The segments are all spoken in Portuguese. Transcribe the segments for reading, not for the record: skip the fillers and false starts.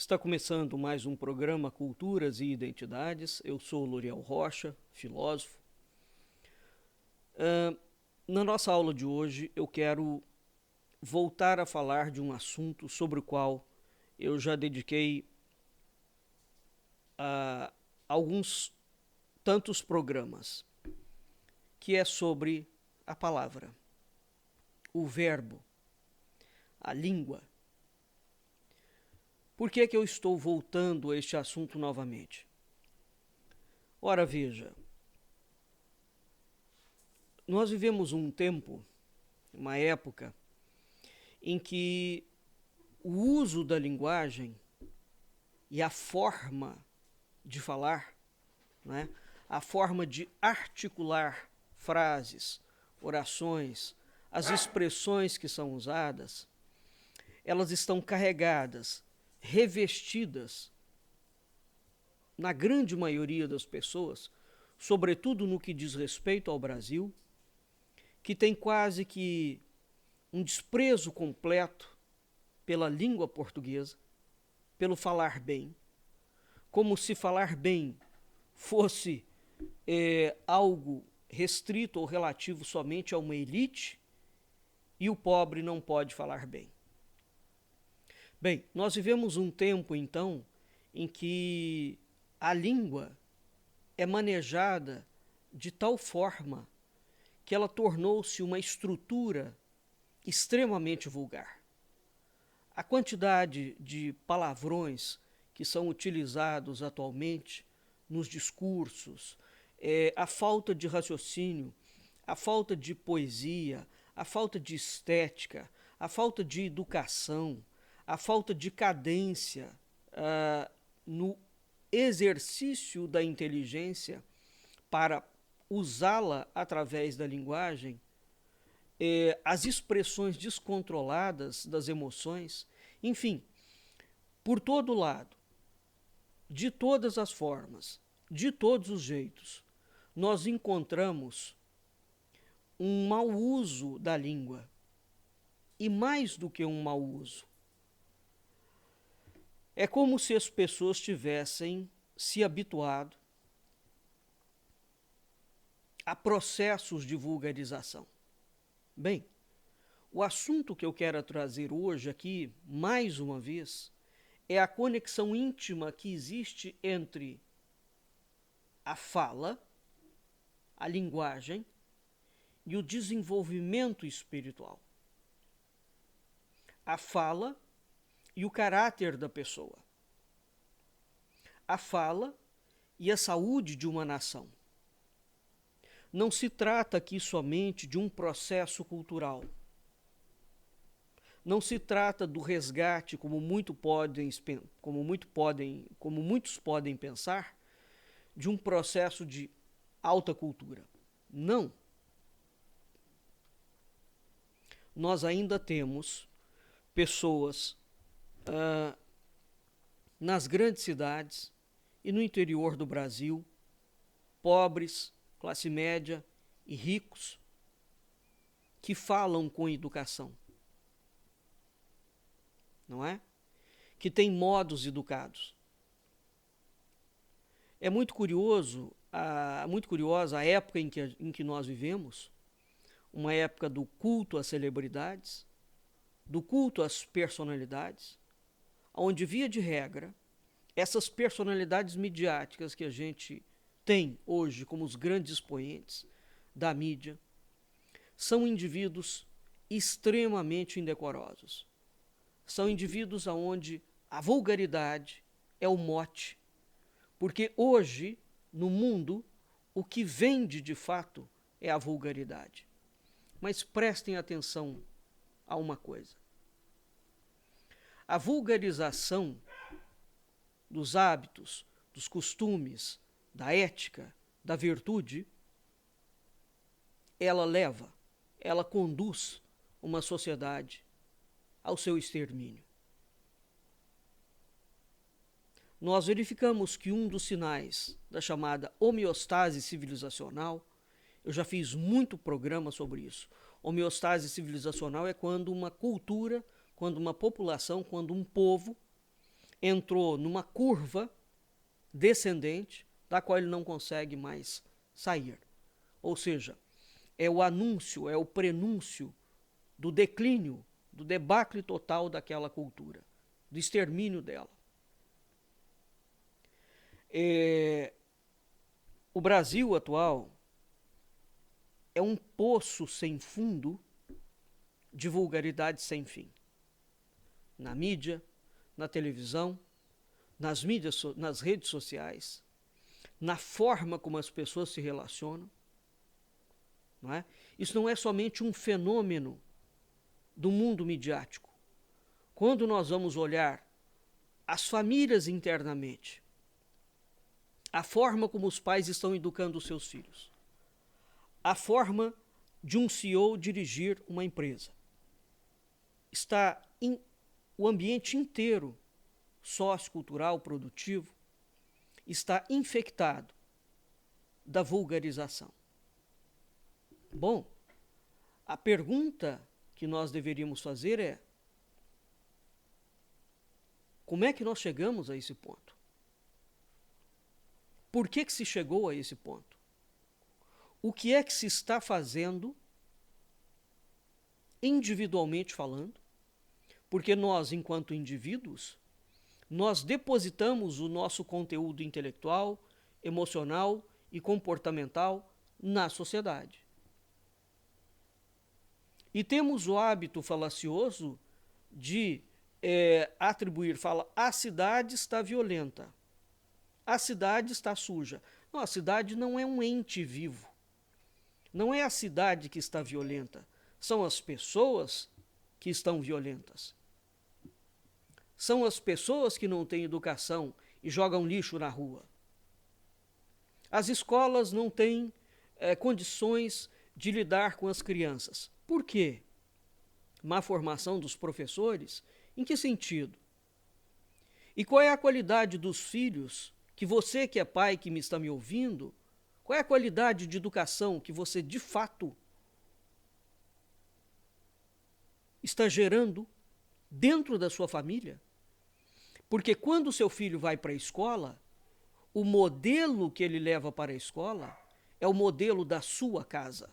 Está começando mais um programa Culturas e Identidades. Eu sou Loriel Rocha, filósofo. Na nossa aula de hoje, eu quero voltar a falar de um assunto sobre o qual eu já dediquei alguns tantos programas, que é sobre a palavra, o verbo, a língua. Por que eu estou voltando a este assunto novamente? Ora, veja, nós vivemos um tempo, uma época, em que o uso da linguagem e a forma de falar, né, a forma de articular frases, orações, as expressões que são usadas, elas estão carregadas, revestidas, na grande maioria das pessoas, sobretudo no que diz respeito ao Brasil, que tem quase que um desprezo completo pela língua portuguesa, pelo falar bem, como se falar bem fosse algo restrito ou relativo somente a uma elite e o pobre não pode falar bem. Bem, nós vivemos um tempo, então, em que a língua é manejada de tal forma que ela tornou-se uma estrutura extremamente vulgar. A quantidade de palavrões que são utilizados atualmente nos discursos, a falta de raciocínio, a falta de poesia, a falta de estética, a falta de educação, a falta de cadência no exercício da inteligência para usá-la através da linguagem, as expressões descontroladas das emoções, enfim, por todo lado, de todas as formas, de todos os jeitos, nós encontramos um mau uso da língua. E mais do que um mau uso, é como se as pessoas tivessem se habituado a processos de vulgarização. Bem, o assunto que eu quero trazer hoje aqui, mais uma vez, é a conexão íntima que existe entre a fala, a linguagem e o desenvolvimento espiritual. A fala e o caráter da pessoa. A fala e a saúde de uma nação. Não se trata aqui somente de um processo cultural. Não se trata do resgate, como muitos podem pensar, de um processo de alta cultura. Não. Nós ainda temos pessoas nas grandes cidades e no interior do Brasil, pobres, classe média e ricos, que falam com educação, não é? Que têm modos educados. É muito curiosa a época em que nós vivemos, uma época do culto às celebridades, do culto às personalidades, onde, via de regra, essas personalidades midiáticas que a gente tem hoje como os grandes expoentes da mídia, são indivíduos extremamente indecorosos. São indivíduos onde a vulgaridade é o mote, porque hoje, no mundo, o que vende de fato é a vulgaridade. Mas prestem atenção a uma coisa. A vulgarização dos hábitos, dos costumes, da ética, da virtude, ela conduz uma sociedade ao seu extermínio. Nós verificamos que um dos sinais da chamada homeostase civilizacional, eu já fiz muito programa sobre isso. Homeostase civilizacional é quando uma cultura, quando uma população, quando um povo entrou numa curva descendente da qual ele não consegue mais sair. Ou seja, é o anúncio, é o prenúncio do declínio, do debacle total daquela cultura, do extermínio dela. O Brasil atual é um poço sem fundo de vulgaridade sem fim. Na mídia, na televisão, nas redes sociais, na forma como as pessoas se relacionam. Não é? Isso não é somente um fenômeno do mundo midiático. Quando nós vamos olhar as famílias internamente, a forma como os pais estão educando os seus filhos, a forma de um CEO dirigir uma empresa, o ambiente inteiro sociocultural, produtivo, está infectado da vulgarização. Bom, a pergunta que nós deveríamos fazer é: como é que nós chegamos a esse ponto? Por que se chegou a esse ponto? O que é que se está fazendo, individualmente falando? Porque nós, enquanto indivíduos, nós depositamos o nosso conteúdo intelectual, emocional e comportamental na sociedade. E temos o hábito falacioso de atribuir, a cidade está violenta, a cidade está suja. Não, a cidade não é um ente vivo. Não é a cidade que está violenta, são as pessoas que estão violentas. São as pessoas que não têm educação e jogam lixo na rua. As escolas não têm condições de lidar com as crianças. Por quê? Má formação dos professores? Em que sentido? E qual é a qualidade dos filhos que você, que é pai, que me está me ouvindo, qual é a qualidade de educação que você, de fato, está gerando dentro da sua família? Porque quando o seu filho vai para a escola, o modelo que ele leva para a escola é o modelo da sua casa.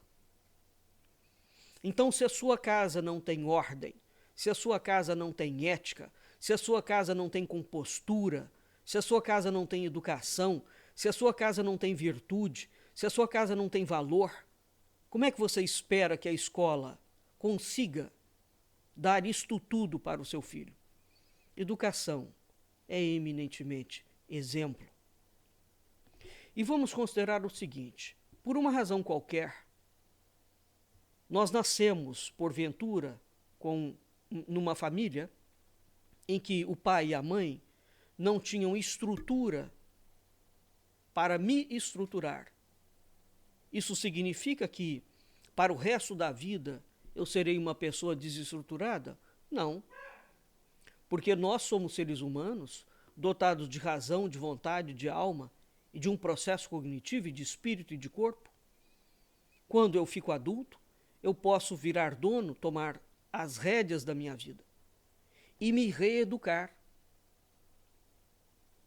Então, se a sua casa não tem ordem, se a sua casa não tem ética, se a sua casa não tem compostura, se a sua casa não tem educação, se a sua casa não tem virtude, se a sua casa não tem valor, como é que você espera que a escola consiga dar isto tudo para o seu filho? Educação é eminentemente exemplo. E vamos considerar o seguinte: por uma razão qualquer, nós nascemos, porventura, numa família em que o pai e a mãe não tinham estrutura para me estruturar. Isso significa que, para o resto da vida, eu serei uma pessoa desestruturada? Não. Porque nós somos seres humanos, dotados de razão, de vontade, de alma e de um processo cognitivo e de espírito e de corpo. Quando eu fico adulto, eu posso virar dono, tomar as rédeas da minha vida e me reeducar.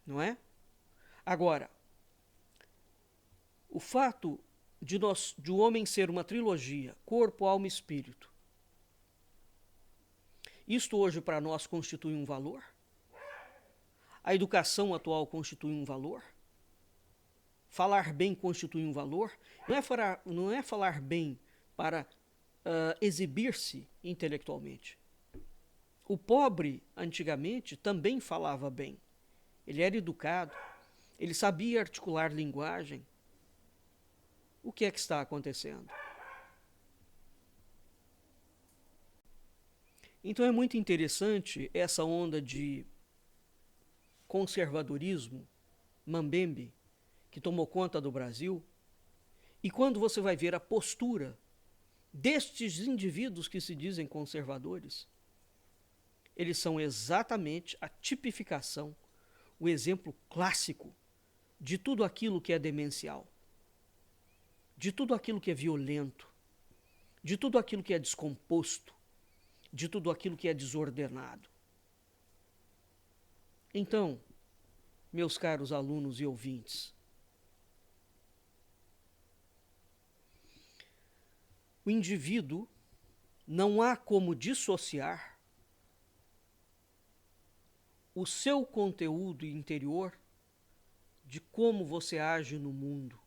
Não é? Agora, o fato de o homem ser uma trilogia, corpo, alma e espírito, isto hoje para nós constitui um valor? A educação atual constitui um valor? Falar bem constitui um valor? Não é falar bem para exibir-se intelectualmente. O pobre, antigamente, também falava bem. Ele era educado, ele sabia articular linguagem. O que é que está acontecendo? Então é muito interessante essa onda de conservadorismo, mambembe, que tomou conta do Brasil. E quando você vai ver a postura destes indivíduos que se dizem conservadores, eles são exatamente a tipificação, o exemplo clássico de tudo aquilo que é demencial, de tudo aquilo que é violento, de tudo aquilo que é descomposto, de tudo aquilo que é desordenado. Então, meus caros alunos e ouvintes, o indivíduo não há como dissociar o seu conteúdo interior de como você age no mundo.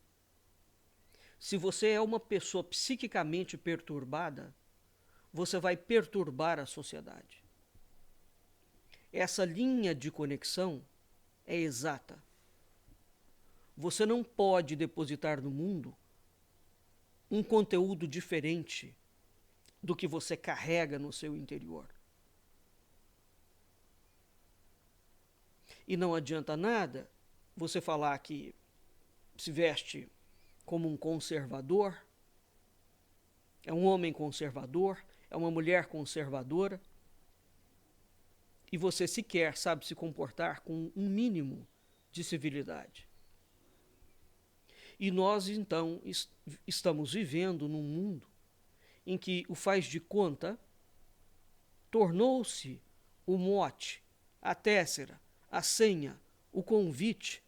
Se você é uma pessoa psiquicamente perturbada, você vai perturbar a sociedade. Essa linha de conexão é exata. Você não pode depositar no mundo um conteúdo diferente do que você carrega no seu interior. E não adianta nada você falar que se veste como um conservador, é um homem conservador, é uma mulher conservadora, e você sequer sabe se comportar com um mínimo de civilidade. E nós, então, estamos vivendo num mundo em que o faz de conta tornou-se o mote, a tessera, a senha, o convite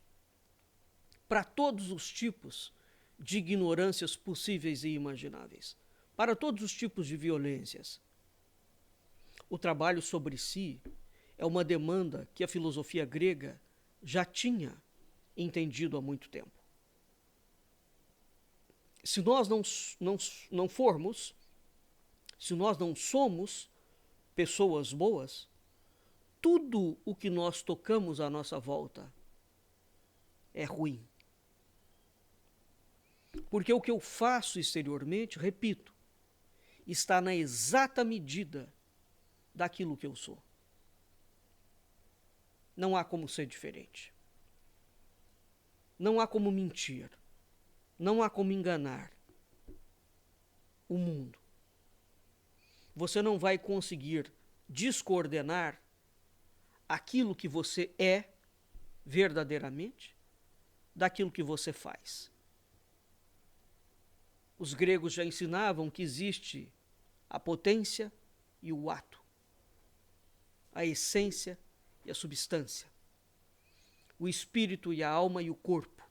para todos os tipos de ignorâncias possíveis e imagináveis, para todos os tipos de violências. O trabalho sobre si é uma demanda que a filosofia grega já tinha entendido há muito tempo. Se nós não formos, se nós não somos pessoas boas, tudo o que nós tocamos à nossa volta é ruim. Porque o que eu faço exteriormente, repito, está na exata medida daquilo que eu sou. Não há como ser diferente. Não há como mentir. Não há como enganar o mundo. Você não vai conseguir descoordenar aquilo que você é verdadeiramente daquilo que você faz. Os gregos já ensinavam que existe a potência e o ato, a essência e a substância, o espírito e a alma e o corpo.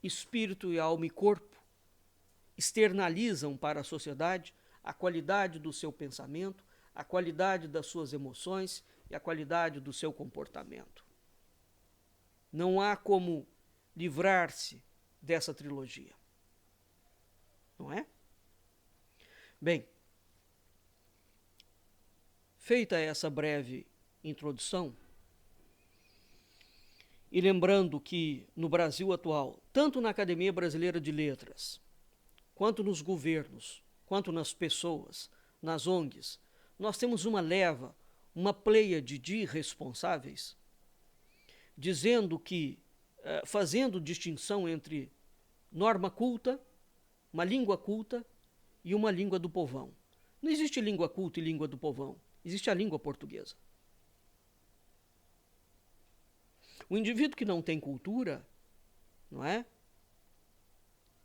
Espírito e alma e corpo externalizam para a sociedade a qualidade do seu pensamento, a qualidade das suas emoções e a qualidade do seu comportamento. Não há como livrar-se dessa trilogia. Não é? Bem, feita essa breve introdução, e lembrando que no Brasil atual, tanto na Academia Brasileira de Letras, quanto nos governos, quanto nas pessoas, nas ONGs, nós temos uma leva, uma pleiade de irresponsáveis, dizendo que, fazendo distinção entre norma culta, uma língua culta e uma língua do povão. Não existe língua culta e língua do povão, existe a língua portuguesa. O indivíduo que não tem cultura, não é?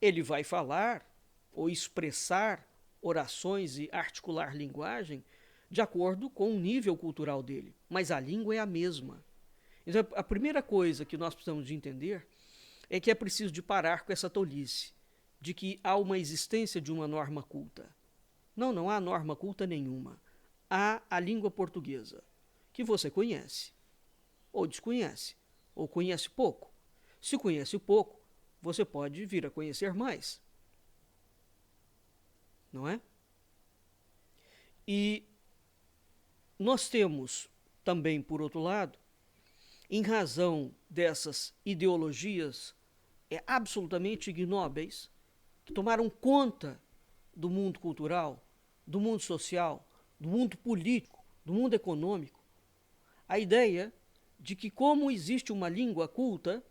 Ele vai falar ou expressar orações e articular linguagem de acordo com o nível cultural dele, mas a língua é a mesma. Então, a primeira coisa que nós precisamos de entender é que é preciso de parar com essa tolice de que há uma existência de uma norma culta. Não, não há norma culta nenhuma. Há a língua portuguesa, que você conhece, ou desconhece, ou conhece pouco. Se conhece pouco, você pode vir a conhecer mais. Não é? E nós temos também, por outro lado, em razão dessas ideologias absolutamente ignóbeis, que tomaram conta do mundo cultural, do mundo social, do mundo político, do mundo econômico, a ideia de que, como existe uma língua culta,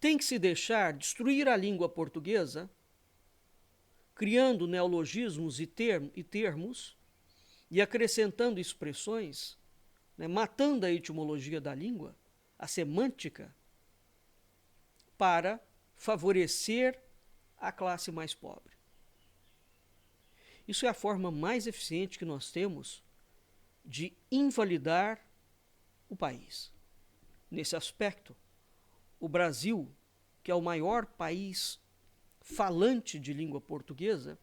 tem que se deixar destruir a língua portuguesa, criando neologismos e termos, e acrescentando expressões, né, matando a etimologia da língua, a semântica, para favorecer a classe mais pobre. Isso é a forma mais eficiente que nós temos de invalidar o país. Nesse aspecto, o Brasil, que é o maior país falante de língua portuguesa,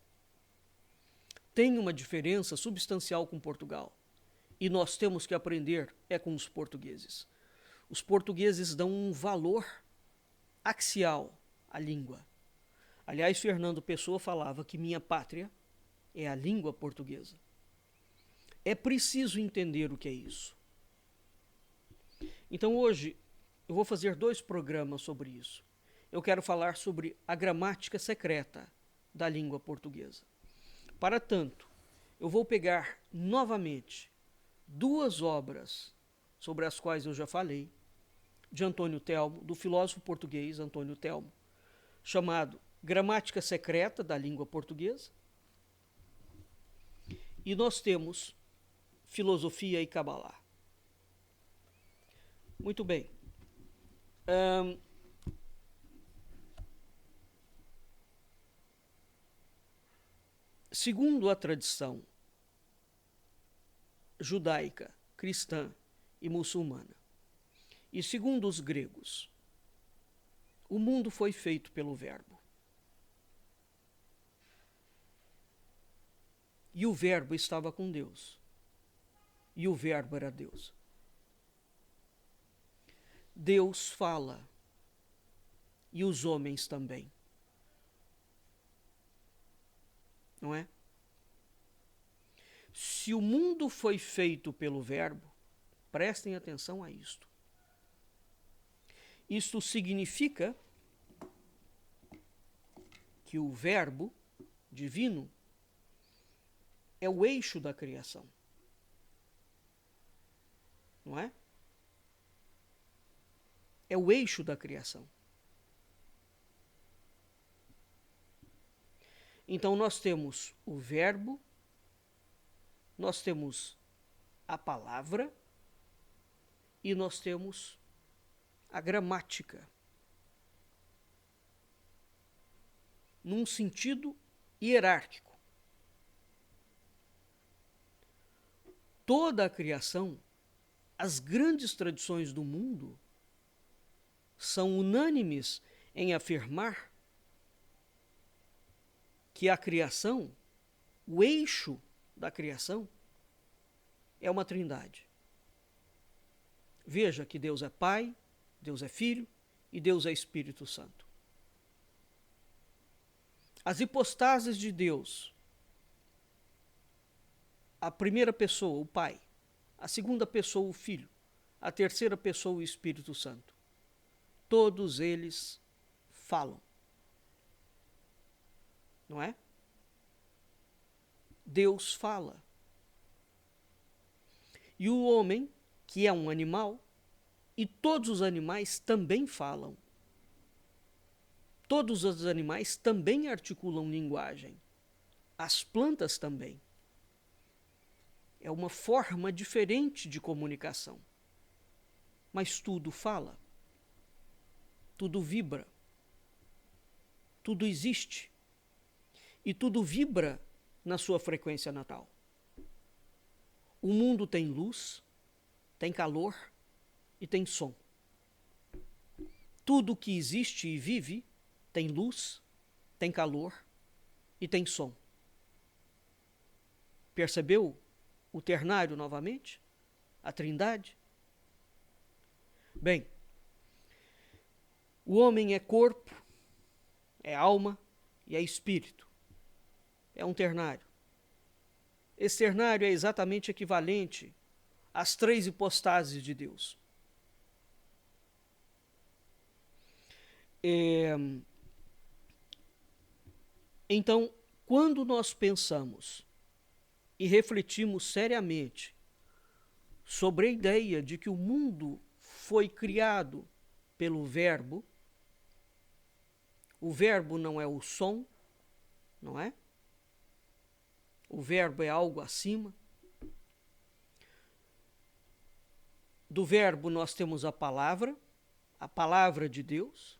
tem uma diferença substancial com Portugal. E nós temos que aprender com os portugueses. Os portugueses dão um valor axial à língua. Aliás, Fernando Pessoa falava que minha pátria é a língua portuguesa. É preciso entender o que é isso. Então hoje eu vou fazer 2 programas sobre isso. Eu quero falar sobre a gramática secreta da língua portuguesa. Para tanto, eu vou pegar novamente 2 obras sobre as quais eu já falei, de Antônio Telmo, do filósofo português Antônio Telmo, chamado Gramática Secreta da Língua Portuguesa. E nós temos Filosofia e Cabalá. Muito bem. Segundo a tradição judaica, cristã e muçulmana, e segundo os gregos, o mundo foi feito pelo Verbo. E o Verbo estava com Deus. E o Verbo era Deus. Deus fala. E os homens também. Não é? Se o mundo foi feito pelo Verbo, prestem atenção a isto. Isto significa que o Verbo divino é o eixo da criação. Não é? É o eixo da criação. Então nós temos o Verbo, nós temos a palavra e nós temos a gramática. Num sentido hierárquico. Toda a criação, as grandes tradições do mundo, são unânimes em afirmar que a criação, o eixo da criação, é uma trindade. Veja que Deus é Pai, Deus é Filho e Deus é Espírito Santo. As hipostases de Deus, a primeira pessoa, o Pai, a segunda pessoa, o Filho, a terceira pessoa, o Espírito Santo, todos eles falam. Não é? Deus fala. E o homem, que é um animal, e todos os animais também falam. Todos os animais também articulam linguagem. As plantas também. É uma forma diferente de comunicação. Mas tudo fala. Tudo vibra. Tudo existe. E tudo vibra na sua frequência natal. O mundo tem luz, tem calor e tem som. Tudo que existe e vive tem luz, tem calor e tem som. Percebeu o ternário novamente? A trindade? Bem, o homem é corpo, é alma e é espírito. É um ternário. Esse ternário é exatamente equivalente às 3 hipostases de Deus. Então, quando nós pensamos e refletimos seriamente sobre a ideia de que o mundo foi criado pelo Verbo, o Verbo não é o som, não é? O Verbo é algo acima. Do Verbo nós temos a palavra de Deus.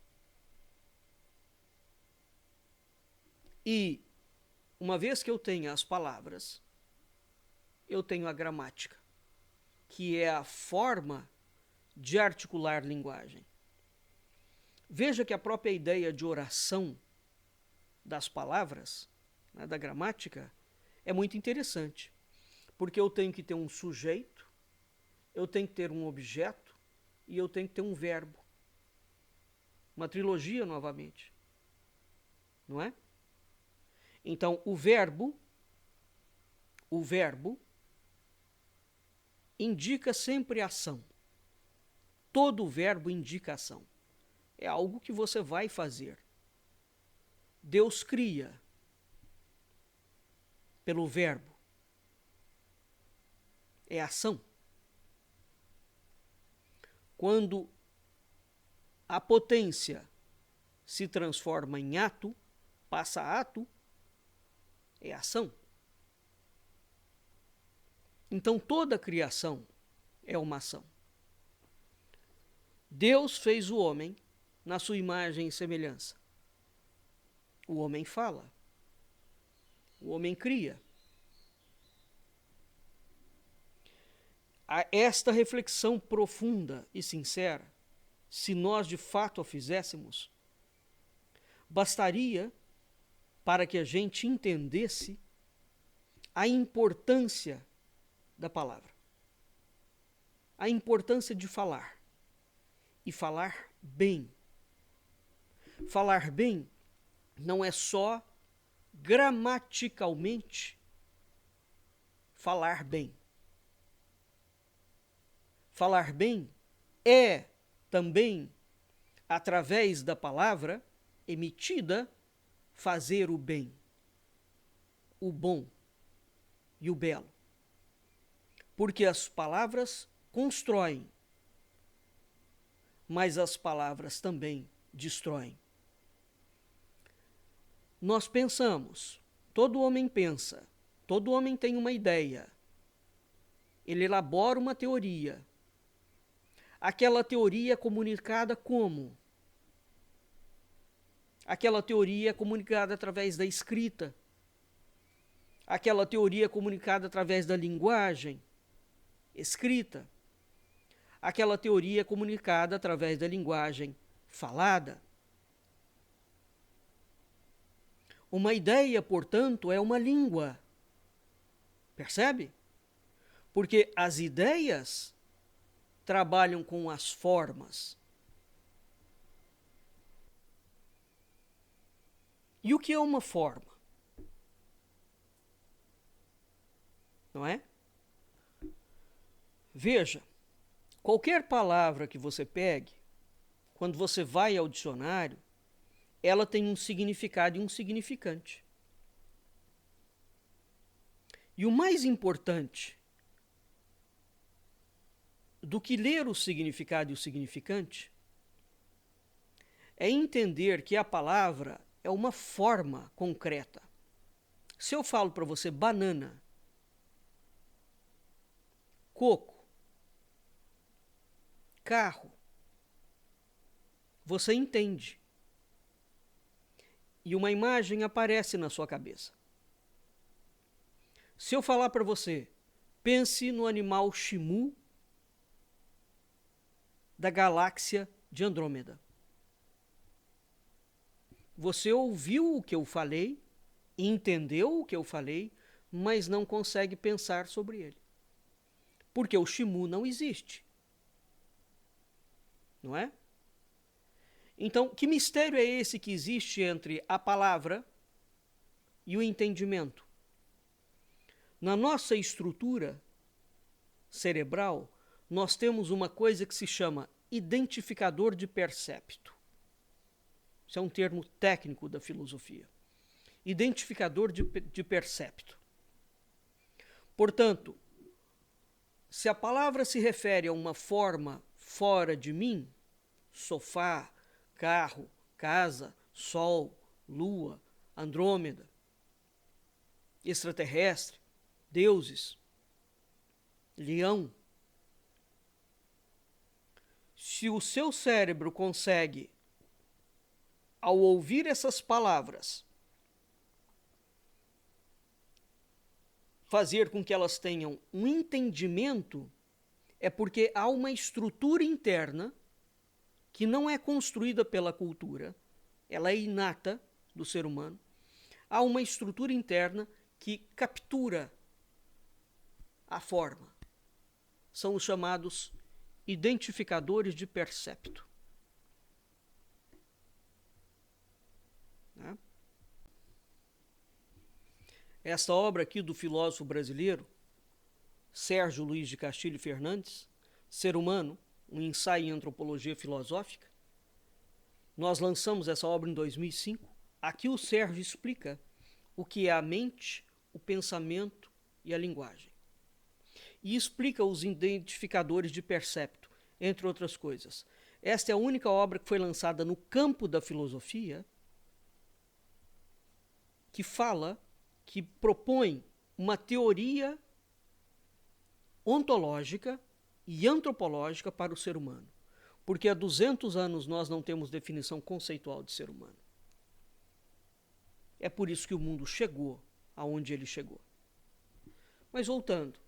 E, uma vez que eu tenho as palavras, eu tenho a gramática, que é a forma de articular linguagem. Veja que a própria ideia de oração das palavras, né, da gramática, é muito interessante, porque eu tenho que ter um sujeito, eu tenho que ter um objeto e eu tenho que ter um verbo. Uma trilogia novamente, não é? Então, o verbo indica sempre ação. Todo verbo indica ação. É algo que você vai fazer. Deus cria pelo verbo. É ação. Quando a potência se transforma em ato, passa a ato, é ação. Então toda a criação é uma ação. Deus fez o homem na sua imagem e semelhança. O homem fala. O homem cria. Esta reflexão profunda e sincera, se nós de fato a fizéssemos, bastaria para que a gente entendesse a importância da palavra, a importância de falar, e falar bem. Falar bem não é só gramaticalmente falar bem. Falar bem é também, através da palavra emitida, fazer o bem, o bom e o belo. Porque as palavras constroem, mas as palavras também destroem. Nós pensamos, todo homem pensa, todo homem tem uma ideia, ele elabora uma teoria. Aquela teoria é comunicada como? Aquela teoria é comunicada através da escrita. Aquela teoria é comunicada através da linguagem escrita. Aquela teoria é comunicada através da linguagem falada. Uma ideia, portanto, é uma língua. Percebe? Porque as ideias trabalham com as formas. E o que é uma forma? Não é? Veja, qualquer palavra que você pegue, quando você vai ao dicionário, ela tem um significado e um significante. E o mais importante do que ler o significado e o significante é entender que a palavra é uma forma concreta. Se eu falo para você banana, coco, carro, você entende. E uma imagem aparece na sua cabeça. Se eu falar para você, pense no animal Shimu da galáxia de Andrômeda. Você ouviu o que eu falei, entendeu o que eu falei, mas não consegue pensar sobre ele. Porque o Shimu não existe. Não é? Então, que mistério é esse que existe entre a palavra e o entendimento? Na nossa estrutura cerebral, nós temos uma coisa que se chama identificador de percepto. Isso é um termo técnico da filosofia. Identificador de percepto. Portanto, se a palavra se refere a uma forma fora de mim, sofá, carro, casa, sol, lua, Andrômeda, extraterrestre, deuses, leão. Se o seu cérebro consegue, ao ouvir essas palavras, fazer com que elas tenham um entendimento, é porque há uma estrutura interna que não é construída pela cultura, ela é inata do ser humano. Há uma estrutura interna que captura a forma. São os chamados identificadores de percepto. Né? Esta obra aqui do filósofo brasileiro, Sérgio Luiz de Castilho Fernandes, Ser Humano, um ensaio em antropologia filosófica, nós lançamos essa obra em 2005. Aqui o Sérgio explica o que é a mente, o pensamento e a linguagem. E explica os identificadores de percepto, entre outras coisas. Esta é a única obra que foi lançada no campo da filosofia que fala, que propõe uma teoria ontológica e antropológica para o ser humano. Porque há 200 anos nós não temos definição conceitual de ser humano. É por isso que o mundo chegou aonde ele chegou. Mas voltando.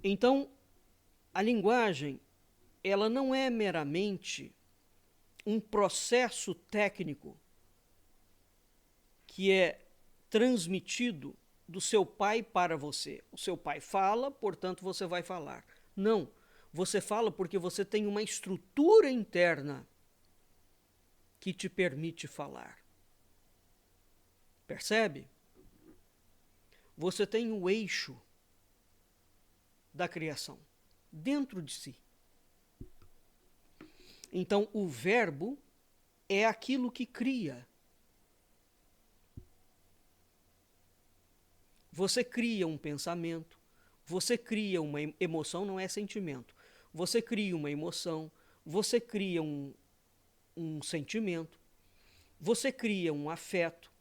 Então, a linguagem, ela não é meramente um processo técnico que é transmitido do seu pai para você. O seu pai fala, portanto você vai falar. Não, você fala porque você tem uma estrutura interna que te permite falar. Percebe? Você tem o eixo da criação dentro de si. Então, o verbo é aquilo que cria. Você cria um pensamento, você cria uma emoção, não é sentimento. Você cria uma emoção, você cria um sentimento, você cria um afeto,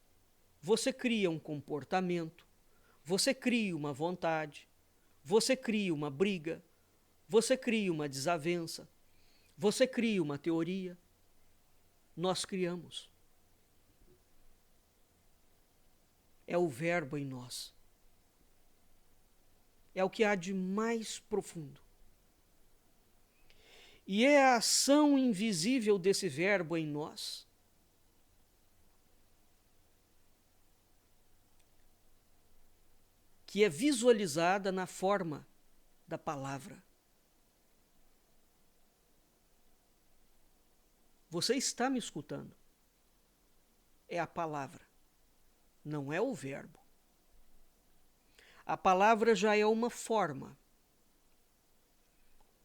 você cria um comportamento, você cria uma vontade, você cria uma briga, você cria uma desavença, você cria uma teoria. Nós criamos. É o verbo em nós. É o que há de mais profundo. E é a ação invisível desse verbo em nós que é visualizada na forma da palavra. Você está me escutando. É a palavra, não é o verbo. A palavra já é uma forma.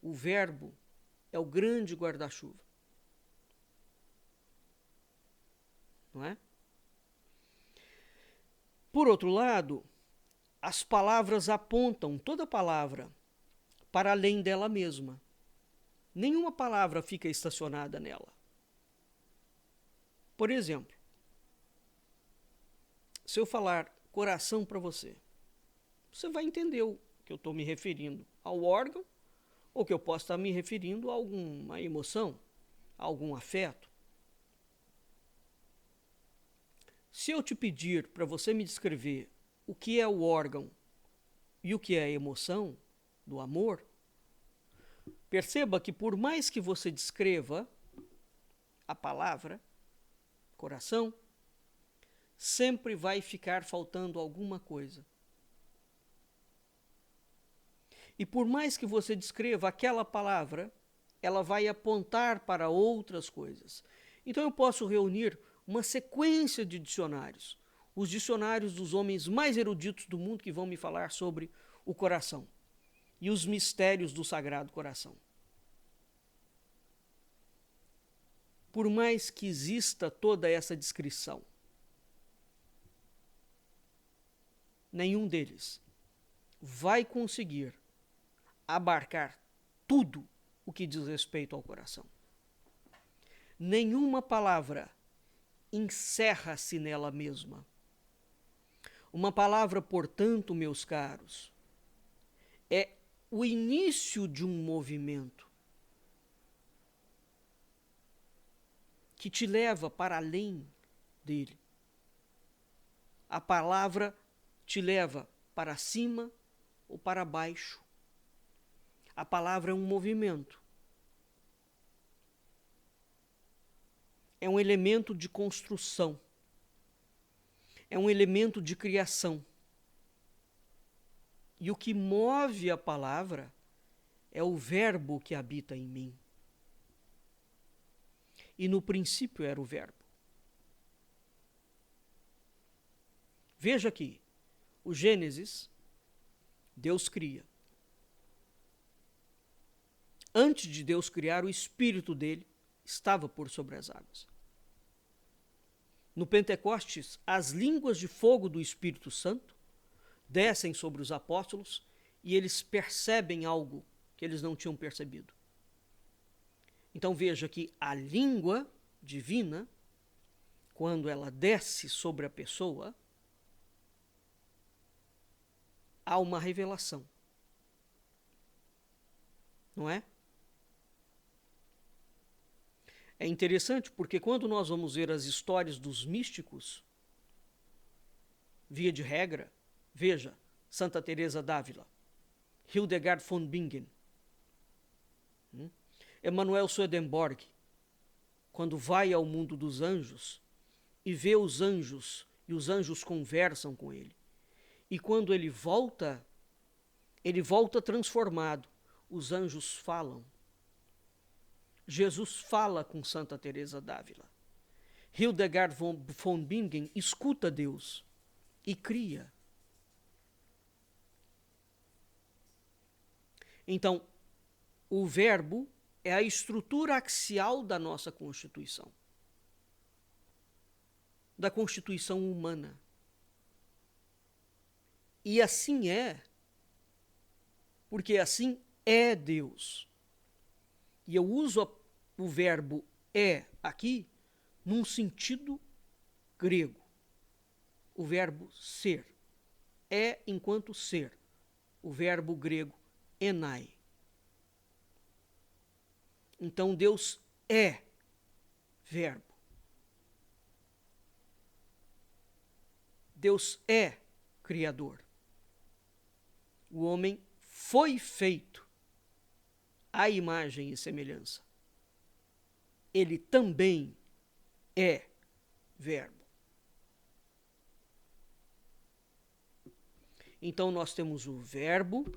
O verbo é o grande guarda-chuva. Não é? Por outro lado, as palavras apontam, toda palavra, para além dela mesma. Nenhuma palavra fica estacionada nela. Por exemplo, se eu falar coração para você, você vai entender o que eu estou me referindo ao órgão, ou que eu posso estar me referindo a alguma emoção, a algum afeto. Se eu te pedir para você me descrever o que é o órgão e o que é a emoção do amor, perceba que por mais que você descreva a palavra coração, sempre vai ficar faltando alguma coisa. E por mais que você descreva aquela palavra, ela vai apontar para outras coisas. Então eu posso reunir uma sequência de dicionários, os dicionários dos homens mais eruditos do mundo que vão me falar sobre o coração e os mistérios do Sagrado Coração. Por mais que exista toda essa descrição, nenhum deles vai conseguir abarcar tudo o que diz respeito ao coração. Nenhuma palavra encerra-se nela mesma. Uma palavra, portanto, meus caros, é o início de um movimento que te leva para além dele. A palavra te leva para cima ou para baixo. A palavra é um movimento. É um elemento de construção. É um elemento de criação. E o que move a palavra é o verbo que habita em mim. E no princípio era o verbo. Veja aqui, o Gênesis, Deus cria. Antes de Deus criar, o Espírito dele estava por sobre as águas. No Pentecostes, as línguas de fogo do Espírito Santo descem sobre os apóstolos e eles percebem algo que eles não tinham percebido. Então veja que a língua divina, quando ela desce sobre a pessoa, há uma revelação. Não é? É interessante porque quando nós vamos ver as histórias dos místicos, via de regra, veja, Santa Teresa d'Ávila, Hildegard von Bingen, Emanuel Swedenborg, quando vai ao mundo dos anjos e vê os anjos, e os anjos conversam com ele. E quando ele volta transformado. Os anjos falam. Jesus fala com Santa Teresa d'Ávila. Hildegard von Bingen escuta Deus e cria. Então, o verbo é a estrutura axial da nossa Constituição, da Constituição humana. E assim é, porque assim é Deus. E eu uso o verbo é aqui num sentido grego. O verbo ser. É enquanto ser. O verbo grego enai. Então Deus é verbo. Deus é criador. O homem foi feito à imagem e semelhança. Ele também é verbo. Então nós temos o verbo,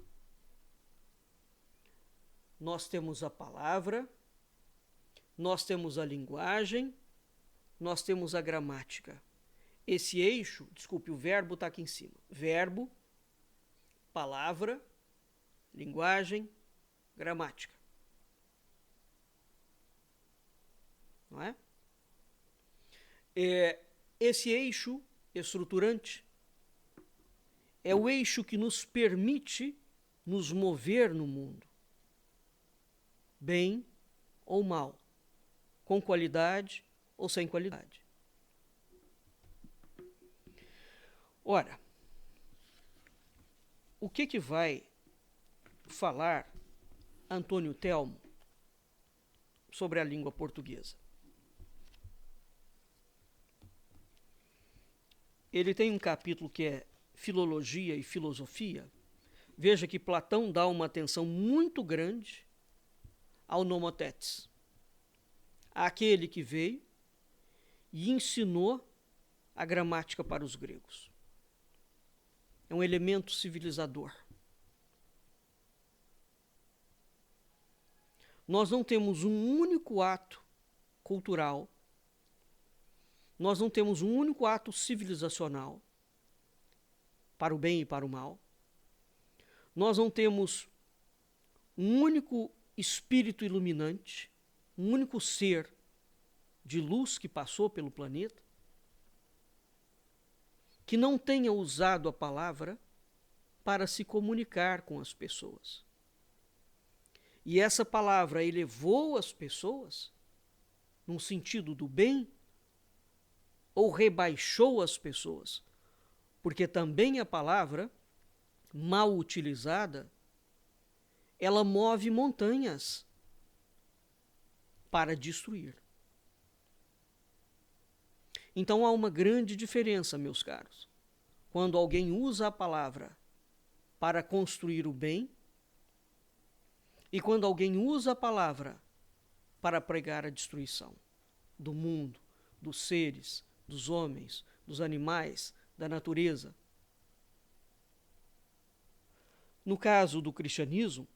nós temos a palavra, nós temos a linguagem, nós temos a gramática. Esse eixo, desculpe, o verbo está aqui em cima. Verbo, palavra, linguagem, gramática. Não é? Esse eixo estruturante é o eixo que nos permite nos mover no mundo, bem ou mal, com qualidade ou sem qualidade. Ora, o que vai falar Antônio Telmo sobre a língua portuguesa? Ele tem um capítulo que é Filologia e Filosofia. Veja que Platão dá uma atenção muito grande ao nomotetes, àquele que veio e ensinou a gramática para os gregos. É um elemento civilizador. Nós não temos um único ato cultural, nós não temos um único ato civilizacional, para o bem e para o mal. Nós não temos um único espírito iluminante, um único ser de luz que passou pelo planeta, que não tenha usado a palavra para se comunicar com as pessoas. E essa palavra elevou as pessoas num sentido do bem ou rebaixou as pessoas? Porque também a palavra, mal utilizada, ela move montanhas para destruir. Então há uma grande diferença, meus caros, quando alguém usa a palavra para construir o bem e quando alguém usa a palavra para pregar a destruição do mundo, dos seres, dos homens, dos animais, da natureza. No caso do cristianismo,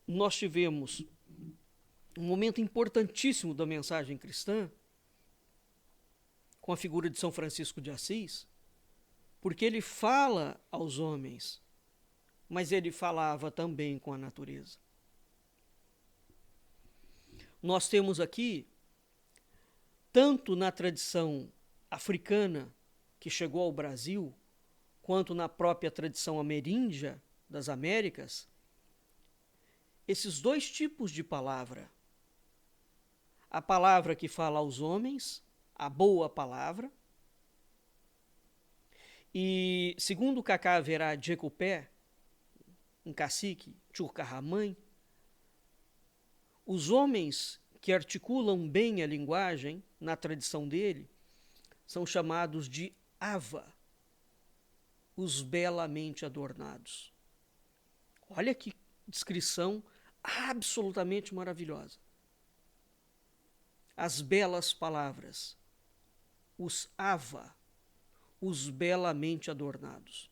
nós tivemos um momento importantíssimo da mensagem cristã com a figura de São Francisco de Assis, porque ele fala aos homens, mas ele falava também com a natureza. Nós temos aqui, tanto na tradição africana que chegou ao Brasil, quanto na própria tradição ameríndia das Américas, esses dois tipos de palavra. A palavra que fala aos homens, a boa palavra, e segundo Cacá Verá Djekupé, um cacique Tchurcarramãe, os homens que articulam bem a linguagem, na tradição dele, são chamados de Ava, os belamente adornados. Olha que descrição absolutamente maravilhosa. As belas palavras, os Ava, os belamente adornados.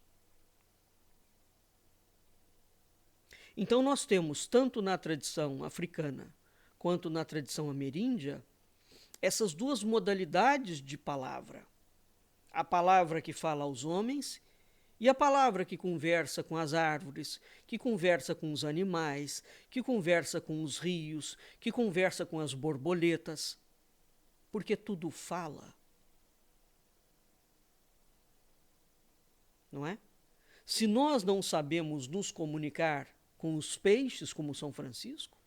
Então nós temos, tanto na tradição africana quanto na tradição ameríndia, essas duas modalidades de palavra. A palavra que fala aos homens e a palavra que conversa com as árvores, que conversa com os animais, que conversa com os rios, que conversa com as borboletas, porque tudo fala. Não é? Se nós não sabemos nos comunicar com os peixes, como São Francisco,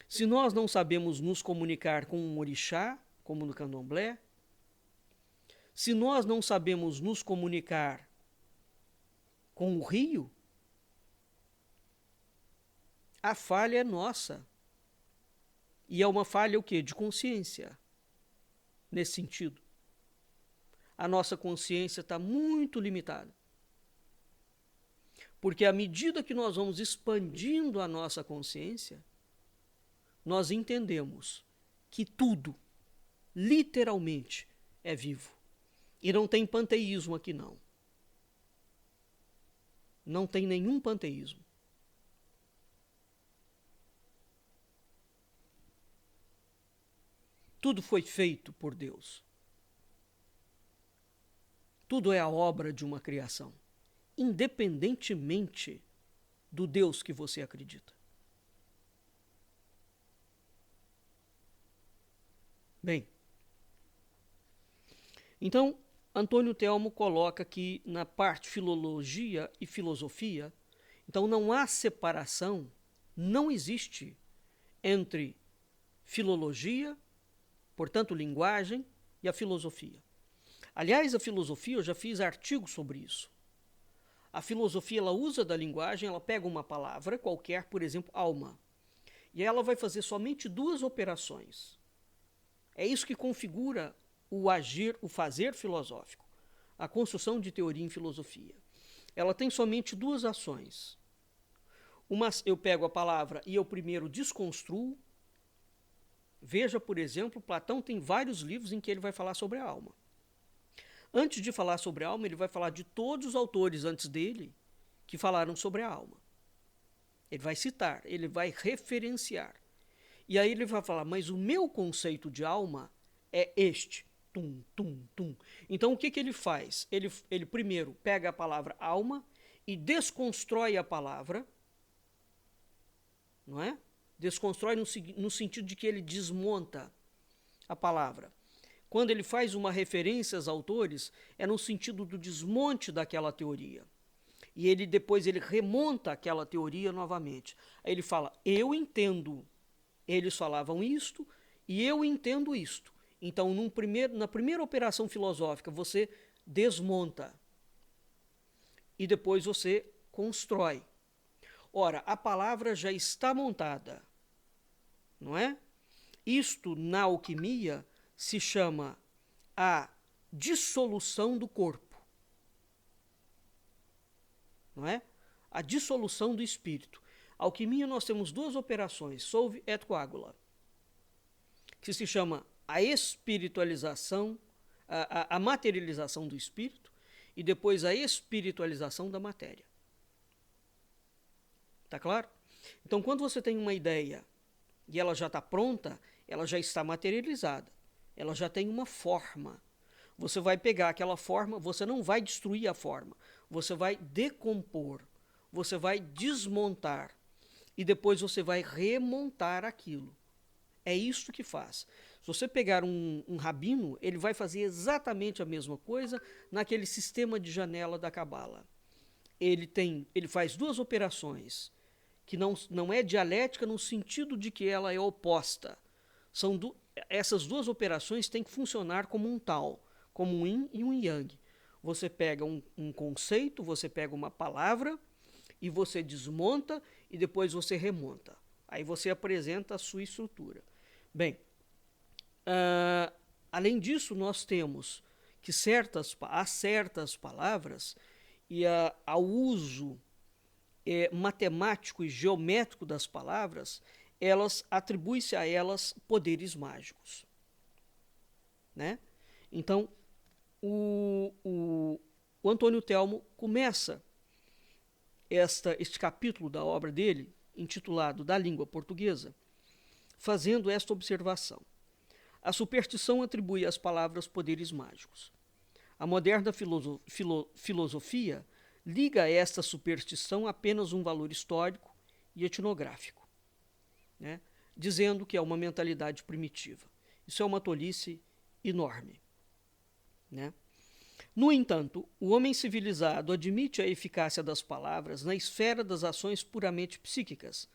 se nós não sabemos nos comunicar com um orixá, como no candomblé, se nós não sabemos nos comunicar com o rio, a falha é nossa. E é uma falha o quê? De consciência, nesse sentido. A nossa consciência está muito limitada. Porque à medida que nós vamos expandindo a nossa consciência, nós entendemos que tudo, literalmente, é vivo. E não tem panteísmo aqui, não. Não tem nenhum panteísmo. Tudo foi feito por Deus. Tudo é a obra de uma criação, independentemente do Deus que você acredita. Bem, então, Antônio Telmo coloca que na parte filologia e filosofia, então não há separação, não existe entre filologia, portanto linguagem, e a filosofia. Aliás, a filosofia, eu já fiz artigos sobre isso. A filosofia, ela usa da linguagem, ela pega uma palavra qualquer, por exemplo, alma, e ela vai fazer somente duas operações. É isso que configura o agir, o fazer filosófico, a construção de teoria em filosofia. Ela tem somente duas ações. Uma, eu pego a palavra e eu primeiro desconstruo. Veja, por exemplo, Platão tem vários livros em que ele vai falar sobre a alma. Antes de falar sobre a alma, ele vai falar de todos os autores antes dele que falaram sobre a alma. Ele vai citar, ele vai referenciar. E aí ele vai falar, mas o meu conceito de alma é este. Tum, tum, tum. Então o que ele faz? Ele primeiro pega a palavra alma e desconstrói a palavra, não é? Desconstrói no sentido de que ele desmonta a palavra. Quando ele faz uma referência aos autores, é no sentido do desmonte daquela teoria. E ele depois ele remonta aquela teoria novamente. Aí ele fala, eu entendo, eles falavam isto e eu entendo isto. Então, na primeira operação filosófica, você desmonta e depois você constrói. Ora, a palavra já está montada, não é? Isto, na alquimia, se chama a dissolução do corpo. Não é? a dissolução do espírito. Alquimia, nós temos duas operações, solve et coagula, que se chama a espiritualização, a materialização do espírito e depois a espiritualização da matéria. Tá claro? Então, quando você tem uma ideia e ela já está pronta, ela já está materializada, ela já tem uma forma. Você vai pegar aquela forma, você não vai destruir a forma, você vai decompor, você vai desmontar e depois você vai remontar aquilo. É isso que faz. Se você pegar um rabino, ele vai fazer exatamente a mesma coisa naquele sistema de janela da Cabala. Ele faz duas operações, que não é dialética no sentido de que ela é oposta. Essas duas operações têm que funcionar como um tal, como um yin e um yang. Você pega um conceito, você pega uma palavra e você desmonta e depois você remonta. Aí você apresenta a sua estrutura. Bem, além disso, nós temos que há certas palavras e ao uso matemático e geométrico das palavras, atribui-se a elas poderes mágicos, né? Então, o Antônio Telmo começa este capítulo da obra dele, intitulado Da Língua Portuguesa, fazendo esta observação. A superstição atribui às palavras poderes mágicos. A moderna filosofia liga a esta superstição apenas um valor histórico e etnográfico, né? Dizendo que é uma mentalidade primitiva. Isso é uma tolice enorme, né? No entanto, o homem civilizado admite a eficácia das palavras na esfera das ações puramente psíquicas,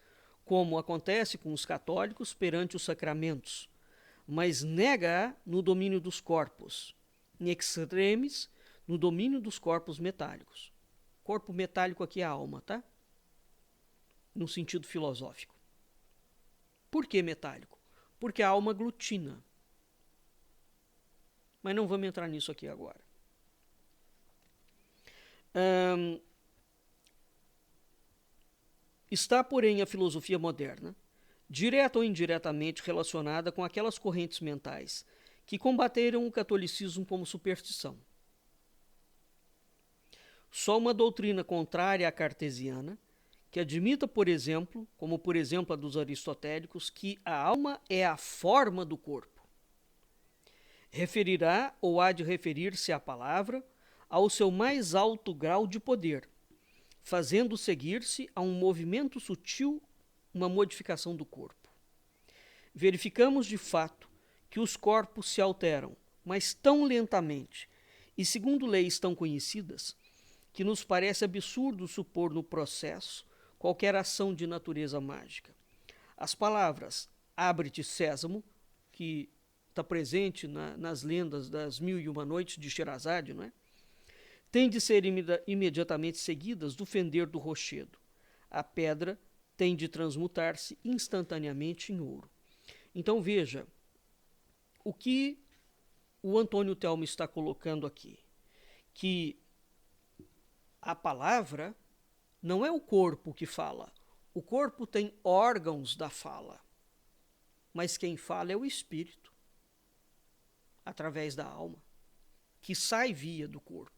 como acontece com os católicos perante os sacramentos, mas nega-a no domínio dos corpos, em extremis, no domínio dos corpos metálicos. Corpo metálico aqui é a alma, tá? No sentido filosófico. Por que metálico? Porque a alma aglutina. Mas não vamos entrar nisso aqui agora. Está, porém, a filosofia moderna, direta ou indiretamente relacionada com aquelas correntes mentais que combateram o catolicismo como superstição. Só uma doutrina contrária à cartesiana, que admita, por exemplo, como por exemplo a dos aristotélicos, que a alma é a forma do corpo, referirá ou há de referir-se à palavra ao seu mais alto grau de poder, fazendo seguir-se a um movimento sutil, uma modificação do corpo. Verificamos de fato que os corpos se alteram, mas tão lentamente e segundo leis tão conhecidas, que nos parece absurdo supor no processo qualquer ação de natureza mágica. As palavras abre-te sésamo, que está presente nas lendas das 1001 Noites de Sherazade, não é? Têm de ser imediatamente seguidas do fender do rochedo. A pedra tem de transmutar-se instantaneamente em ouro. Então veja, o que o Antônio Telmo está colocando aqui, que a palavra não é o corpo que fala. O corpo tem órgãos da fala, mas quem fala é o espírito, através da alma, que sai via do corpo.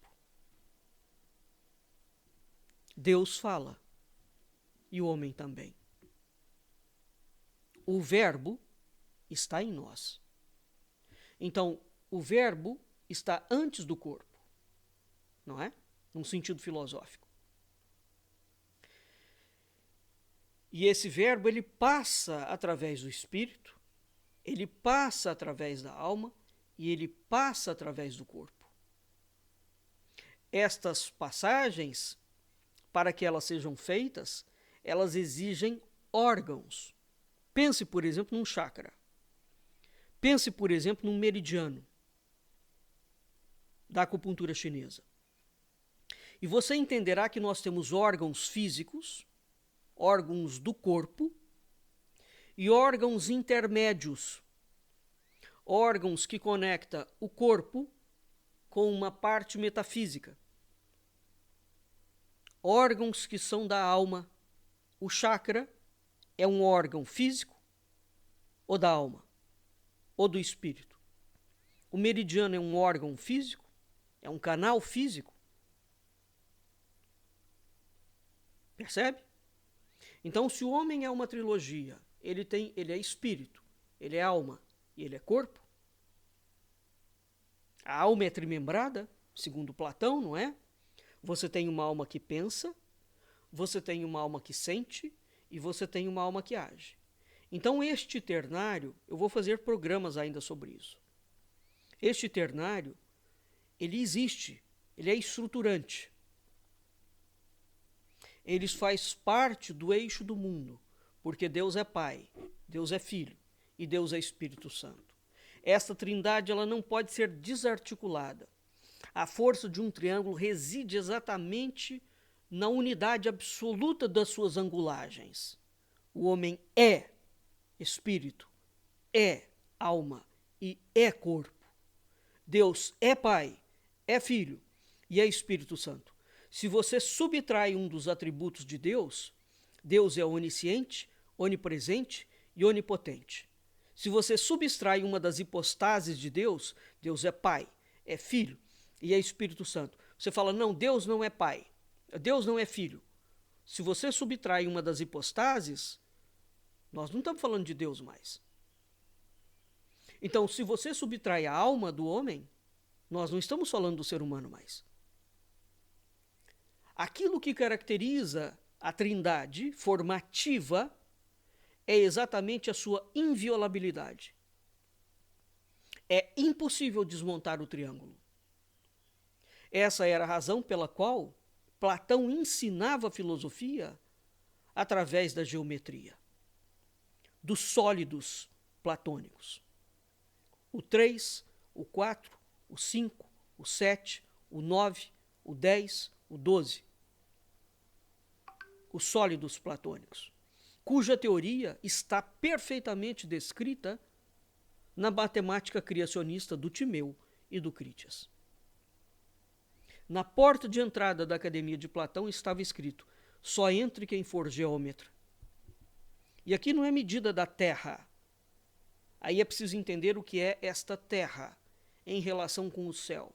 Deus fala, e o homem também. O verbo está em nós. Então, o verbo está antes do corpo, não é? Num sentido filosófico. E esse verbo, ele passa através do espírito, ele passa através da alma e ele passa através do corpo. Estas passagens, para que elas sejam feitas, elas exigem órgãos. Pense, por exemplo, num chakra. Pense, por exemplo, num meridiano da acupuntura chinesa. E você entenderá que nós temos órgãos físicos, órgãos do corpo e órgãos intermédios, órgãos que conectam o corpo com uma parte metafísica. órgãos que são da alma. O chakra é um órgão físico ou da alma, ou do espírito. O meridiano é um órgão físico, é um canal físico. Percebe? Então, se o homem é uma trilogia, ele é espírito, ele é alma e ele é corpo. A alma é trimembrada, segundo Platão, não é? Você tem uma alma que pensa, você tem uma alma que sente e você tem uma alma que age. Então, este ternário, eu vou fazer programas ainda sobre isso. Este ternário, ele existe, ele é estruturante. Ele faz parte do eixo do mundo, porque Deus é Pai, Deus é Filho e Deus é Espírito Santo. Esta trindade ela não pode ser desarticulada. A força de um triângulo reside exatamente na unidade absoluta das suas angulagens. O homem é espírito, é alma e é corpo. Deus é Pai, é Filho e é Espírito Santo. Se você subtrai um dos atributos de Deus, Deus é onisciente, onipresente e onipotente. Se você subtrai uma das hipostases de Deus, Deus é Pai, é Filho e é Espírito Santo. Você fala, não, Deus não é Pai, Deus não é Filho. Se você subtrai uma das hipostases, nós não estamos falando de Deus mais. Então, se você subtrai a alma do homem, nós não estamos falando do ser humano mais. Aquilo que caracteriza a trindade formativa é exatamente a sua inviolabilidade. É impossível desmontar o triângulo. Essa era a razão pela qual Platão ensinava a filosofia através da geometria, dos sólidos platônicos. O 3, o 4, o 5, o 7, o 9, o 10, o 12. Os sólidos platônicos, cuja teoria está perfeitamente descrita na matemática criacionista do Timeu e do Critias. Na porta de entrada da Academia de Platão estava escrito: só entre quem for geômetra. E aqui não é medida da Terra. Aí é preciso entender o que é esta Terra em relação com o céu.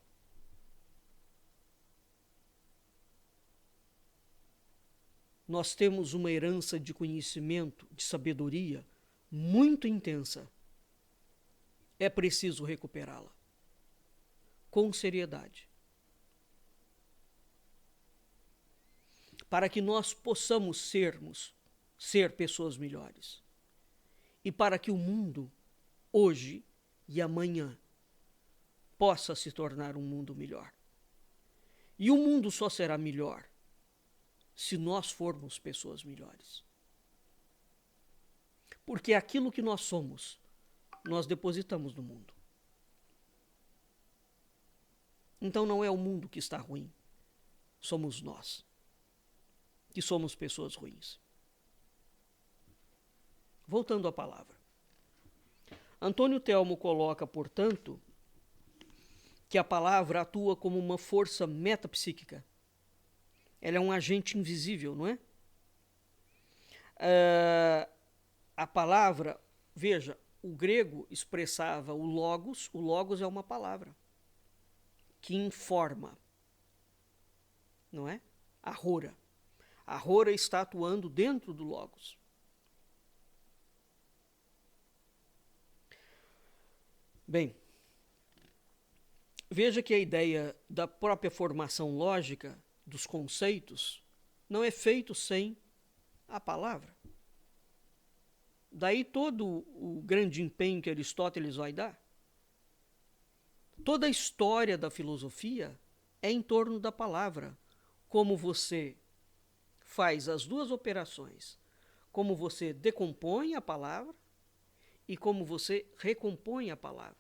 Nós temos uma herança de conhecimento, de sabedoria muito intensa. É preciso recuperá-la com seriedade, para que nós possamos ser pessoas melhores e para que o mundo, hoje e amanhã, possa se tornar um mundo melhor. E o mundo só será melhor se nós formos pessoas melhores. Porque aquilo que nós somos, nós depositamos no mundo. Então não é o mundo que está ruim, somos nós, que somos pessoas ruins. Voltando à palavra. Antônio Telmo coloca, portanto, que a palavra atua como uma força metapsíquica. Ela é um agente invisível, não é? A palavra, veja, o grego expressava o logos é uma palavra que informa, não é? A rora está atuando dentro do logos. Bem, veja que a ideia da própria formação lógica dos conceitos não é feito sem a palavra. Daí todo o grande empenho que Aristóteles vai dar. Toda a história da filosofia é em torno da palavra. Como você faz as duas operações. Como você decompõe a palavra e como você recompõe a palavra.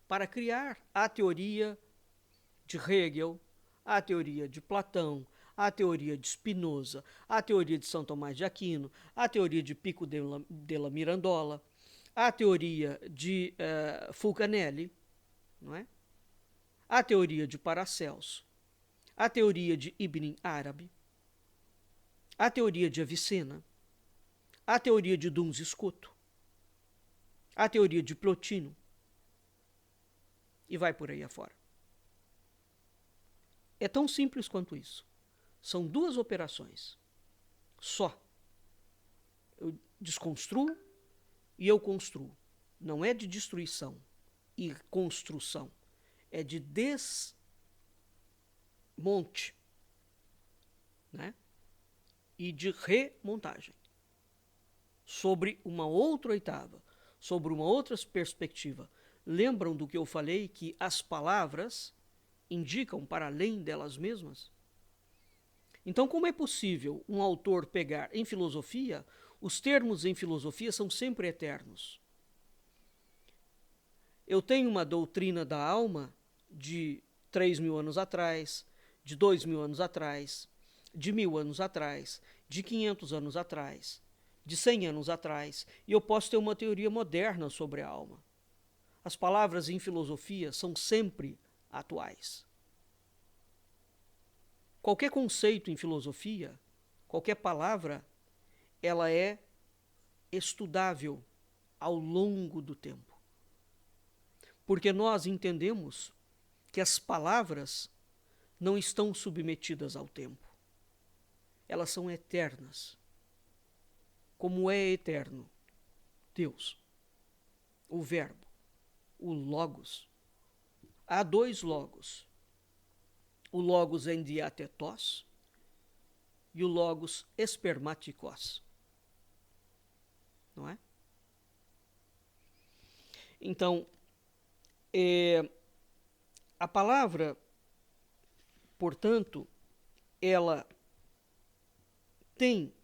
Para criar a teoria de Hegel, a teoria de Platão, a teoria de Spinoza, a teoria de São Tomás de Aquino, a teoria de Pico della Mirandola, a teoria de Fulcanelli, não é? A teoria de Paracelso, a teoria de Ibn Arabi. a teoria de Avicena, a teoria de Duns Scoto, a teoria de Plotino, e vai por aí afora. É tão simples quanto isso. São duas operações. Só. Eu desconstruo e eu construo. Não é de destruição e construção. É de desmonte, né? E de remontagem. Sobre uma outra oitava, sobre uma outra perspectiva. Lembram do que eu falei, que as palavras indicam para além delas mesmas? Então, como é possível um autor pegar em filosofia, os termos em filosofia são sempre eternos. Eu tenho uma doutrina da alma de 3.000 anos atrás, de 2.000 anos atrás, de 1.000 anos atrás, de 500 anos atrás, de 100 anos atrás, e eu posso ter uma teoria moderna sobre a alma. As palavras em filosofia são sempre atuais. Qualquer conceito em filosofia, qualquer palavra, ela é estudável ao longo do tempo. Porque nós entendemos que as palavras não estão submetidas ao tempo. Elas são eternas. Como é eterno Deus, o Verbo, o Logos. Há dois Logos. O Logos en diathetos e o Logos espermatikos. Não é? Então, a palavra, portanto, ela tem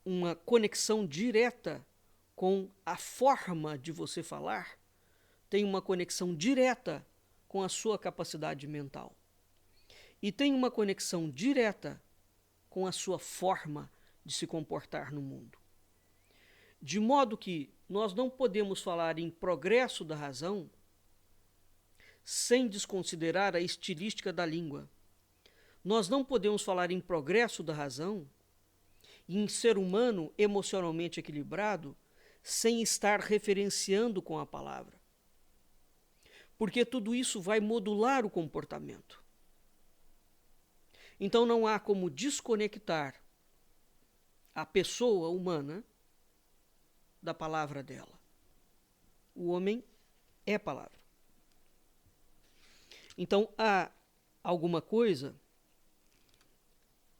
uma conexão direta com a forma de você falar, tem uma conexão direta com a sua capacidade mental. E tem uma conexão direta com a sua forma de se comportar no mundo. De modo que nós não podemos falar em progresso da razão sem desconsiderar a estilística da língua. Nós não podemos falar em progresso da razão e em ser humano emocionalmente equilibrado sem estar referenciando com a palavra. Porque tudo isso vai modular o comportamento. Então não há como desconectar a pessoa humana da palavra dela. O homem é palavra. Então há alguma coisa,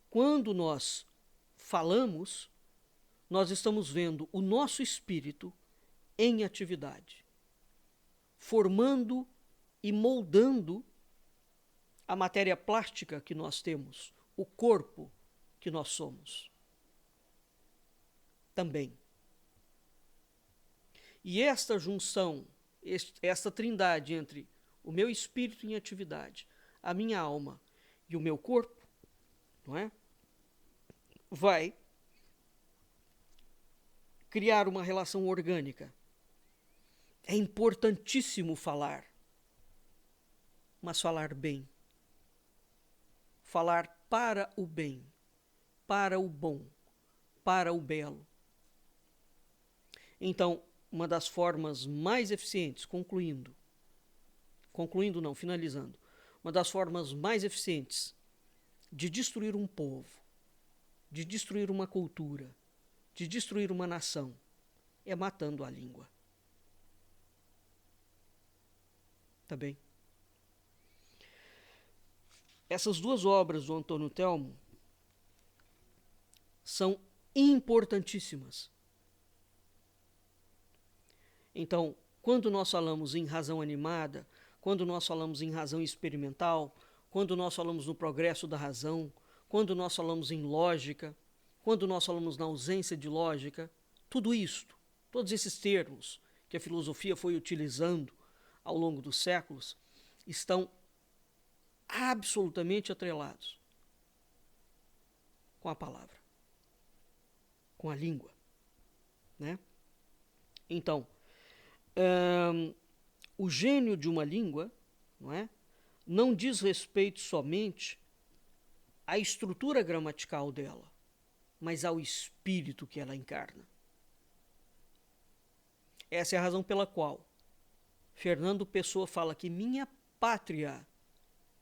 quando nós falamos, nós estamos vendo o nosso espírito em atividade, formando e moldando a matéria plástica que nós temos, o corpo que nós somos. Também. E esta junção, esta trindade entre o meu espírito em atividade, a minha alma e o meu corpo, não é? Vai criar uma relação orgânica. É importantíssimo falar, mas falar bem. Falar para o bem, para o bom, para o belo. Então, uma das formas mais eficientes, finalizando, uma das formas mais eficientes de destruir um povo, de destruir uma cultura, de destruir uma nação, é matando a língua. Tá bem? Essas duas obras do Antônio Telmo são importantíssimas. Então, quando nós falamos em razão animada, quando nós falamos em razão experimental, quando nós falamos no progresso da razão, quando nós falamos em lógica, quando nós falamos na ausência de lógica, tudo isto, todos esses termos que a filosofia foi utilizando ao longo dos séculos, estão absolutamente atrelados com a palavra, com a língua, né? Então, o gênio de uma língua, não é? Não diz respeito somente à estrutura gramatical dela, mas ao espírito que ela encarna. Essa é a razão pela qual Fernando Pessoa fala que minha pátria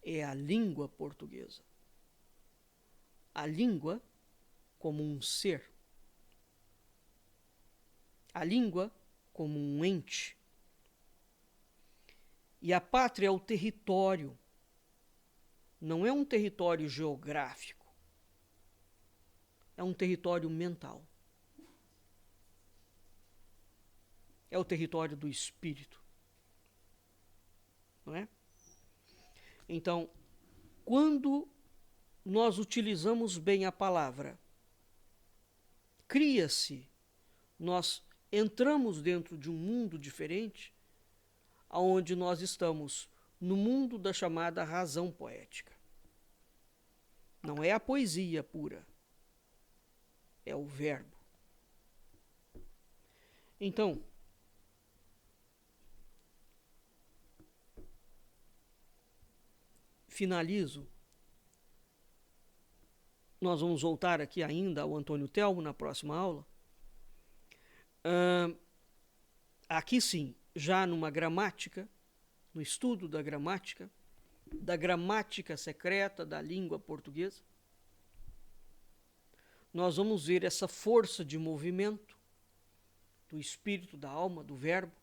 é a língua portuguesa. A língua como um ser. A língua como um ente. E a pátria é o território. Não é um território geográfico. É um território mental. É o território do espírito. Não é? Então, quando nós utilizamos bem a palavra, cria-se, nós entramos dentro de um mundo diferente, onde nós estamos no mundo da chamada razão poética. Não é a poesia pura, é o verbo. Então, finalizo. Nós vamos voltar aqui ainda ao Antônio Telmo na próxima aula. Aqui sim, já numa gramática, no estudo da gramática secreta da língua portuguesa, nós vamos ver essa força de movimento do espírito, da alma, do verbo,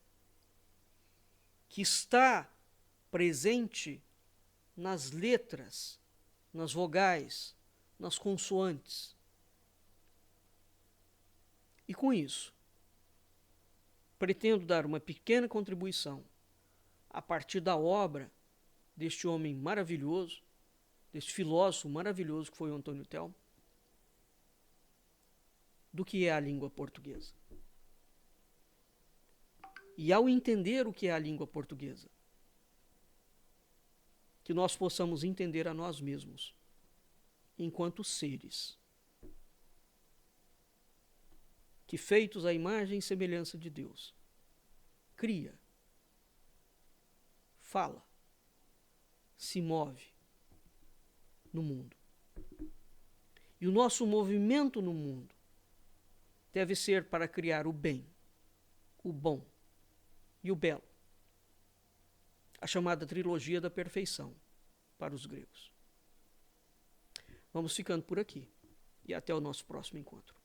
que está presente nas letras, nas vogais, nas consoantes. E com isso, pretendo dar uma pequena contribuição a partir da obra deste homem maravilhoso, deste filósofo maravilhoso que foi o Antônio Telmo, do que é a língua portuguesa. E ao entender o que é a língua portuguesa, que nós possamos entender a nós mesmos, enquanto seres, que feitos à imagem e semelhança de Deus, cria, fala, se move no mundo. E o nosso movimento no mundo deve ser para criar o bem, o bom e o belo. A chamada trilogia da perfeição para os gregos. Vamos ficando por aqui e até o nosso próximo encontro.